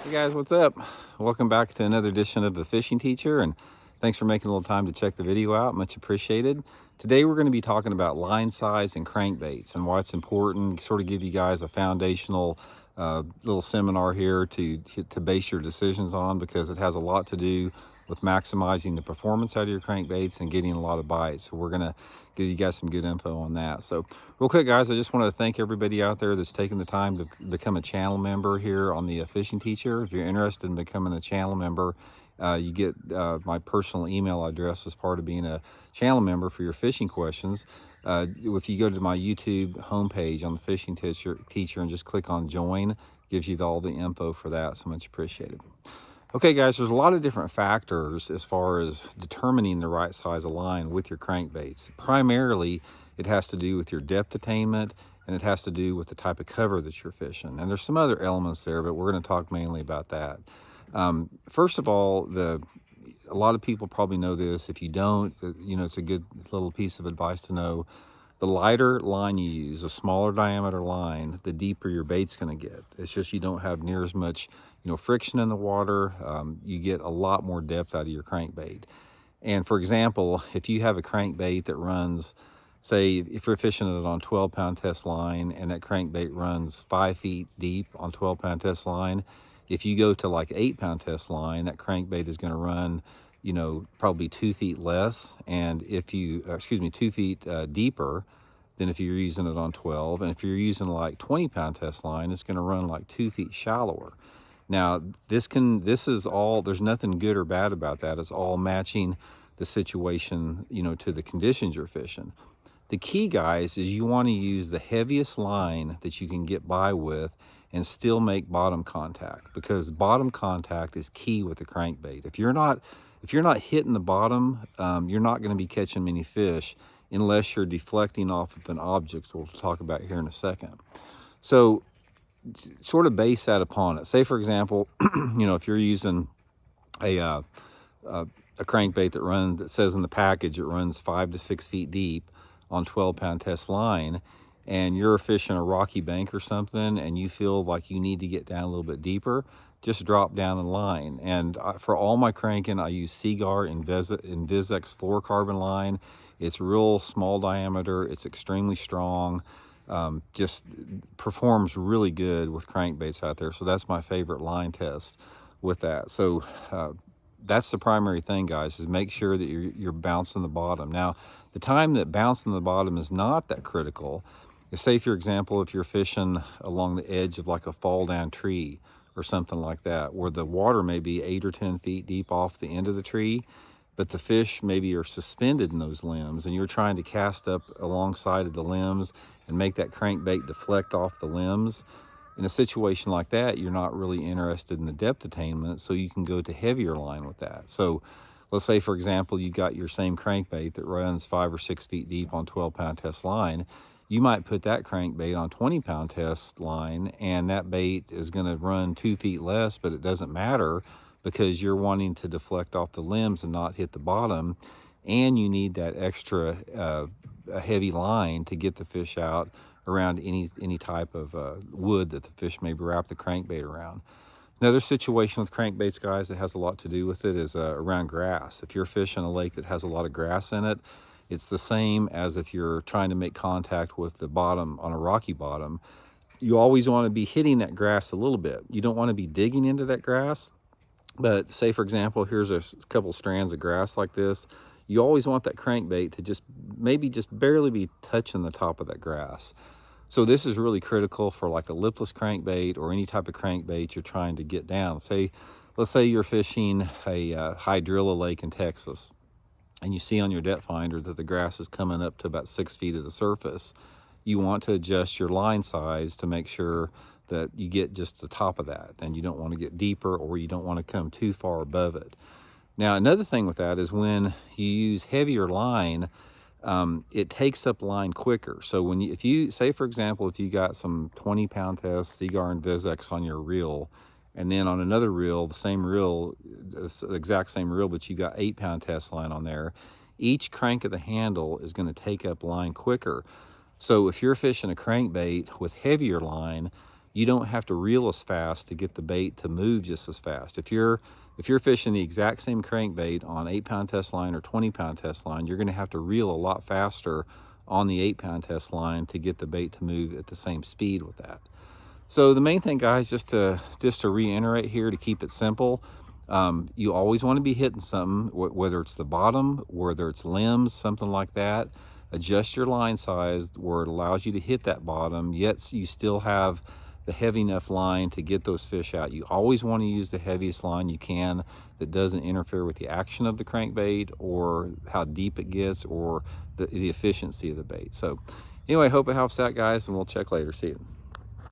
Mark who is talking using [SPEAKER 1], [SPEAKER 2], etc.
[SPEAKER 1] Hey guys, what's up? Welcome back to another edition of The Fishing Teacher, and thanks for making a little time to check the video out. Much appreciated. Today we're going to be talking about line size and crankbaits and why it's important, sort of give you guys a foundational little seminar here to base your decisions on, because it has a lot to do with maximizing the performance out of your crankbaits and getting a lot of bites. So we're going to give you guys some good info on that. So real quick, guys, I just want to thank everybody out there that's taking the time to become a channel member here on the Fishing Teacher. If you're interested in becoming a channel member, you get my personal email address as part of being a channel member for your fishing questions. If you go to my YouTube homepage on the Fishing Teacher and just click on join, gives you all the info for that. So much appreciated. Okay guys, there's a lot of different factors as far as determining the right size of line with your crankbaits. Primarily, it has to do with your depth attainment, and it has to do with the type of cover that you're fishing. And there's some other elements there, but we're going to talk mainly about that. First of all, a lot of people probably know this. If you don't, it's a good little piece of advice to know. The lighter line you use, a smaller diameter line, the deeper your bait's going to get. It's just you don't have near as much friction in the water. You get a lot more depth out of your crankbait. And for example, if you have a crankbait that runs, say if you're fishing it on 12-pound test line and that crankbait runs 5 feet deep on 12-pound test line, if you go to like 8-pound test line, that crankbait is going to run probably 2 feet less, and if you 2 feet deeper than if you're using it on 12. And if you're using like 20-pound test line, it's going to run like 2 feet shallower. Now this is all, there's nothing good or bad about that. It's all matching the situation to the conditions you're fishing. The key, guys, is you want to use the heaviest line that you can get by with and still make bottom contact, because bottom contact is key with the crankbait. If you're not hitting the bottom, you're not going to be catching many fish unless you're deflecting off of an object, we'll talk about here in a second. So sort of base that upon it. Say for example, if you're using a crankbait that says in the package it runs 5 to 6 feet deep on 12-pound test line, and you're fishing a rocky bank or something and you feel like you need to get down a little bit deeper, just drop down in line. And for all my cranking, I use Seaguar and Vizex fluorocarbon line. It's real small diameter, it's extremely strong, just performs really good with crankbaits out there. So that's my favorite line test with that. So that's the primary thing, guys, is make sure that you're bouncing the bottom. Now, the time that bouncing the bottom is not that critical is, say for example, if you're fishing along the edge of like a fall down tree or something like that, where the water may be 8 or 10 feet deep off the end of the tree, but the fish maybe are suspended in those limbs, and you're trying to cast up alongside of the limbs and make that crankbait deflect off the limbs. In a situation like that, you're not really interested in the depth attainment, so you can go to heavier line with that. So let's say, for example, you got your same crankbait that runs 5 or 6 feet deep on 12-pound test line. You might put that crankbait on 20-pound test line, and that bait is going to run 2 feet less, but it doesn't matter, because you're wanting to deflect off the limbs and not hit the bottom, and you need that extra heavy line to get the fish out around any type of wood that the fish may wrap the crankbait around. Another situation with crankbaits, guys, that has a lot to do with it is around grass. If you're fishing a lake that has a lot of grass in it, it's the same as if you're trying to make contact with the bottom on a rocky bottom. You always want to be hitting that grass a little bit. You don't want to be digging into that grass. But say, for example, here's a couple strands of grass like this. You always want that crankbait to just barely be touching the top of that grass. So this is really critical for like a lipless crankbait or any type of crankbait you're trying to get down. Let's say you're fishing a hydrilla lake in Texas, and you see on your depth finder that the grass is coming up to about 6 feet of the surface. You want to adjust your line size to make sure that you get just the top of that, and you don't want to get deeper, or you don't want to come too far above it. Now, another thing with that is when you use heavier line, it takes up line quicker. So if you say, for example, if you got some 20-pound test Seaguar and Vizex on your reel, and then on another reel, the exact same reel, but you got 8-pound test line on there, each crank of the handle is going to take up line quicker. So if you're fishing a crankbait with heavier line, you don't have to reel as fast to get the bait to move just as fast. If you're fishing the exact same crankbait on 8-pound test line or 20-pound test line, you're going to have to reel a lot faster on the 8-pound test line to get the bait to move at the same speed with that. So the main thing, guys, just to reiterate here, to keep it simple, you always want to be hitting something, whether it's the bottom, whether it's limbs, something like that. Adjust your line size where it allows you to hit that bottom, yet you still have the heavy enough line to get those fish out. You always want to use the heaviest line you can that doesn't interfere with the action of the crankbait or how deep it gets or the efficiency of the bait. So anyway, hope it helps out, guys, and we'll check later. See you.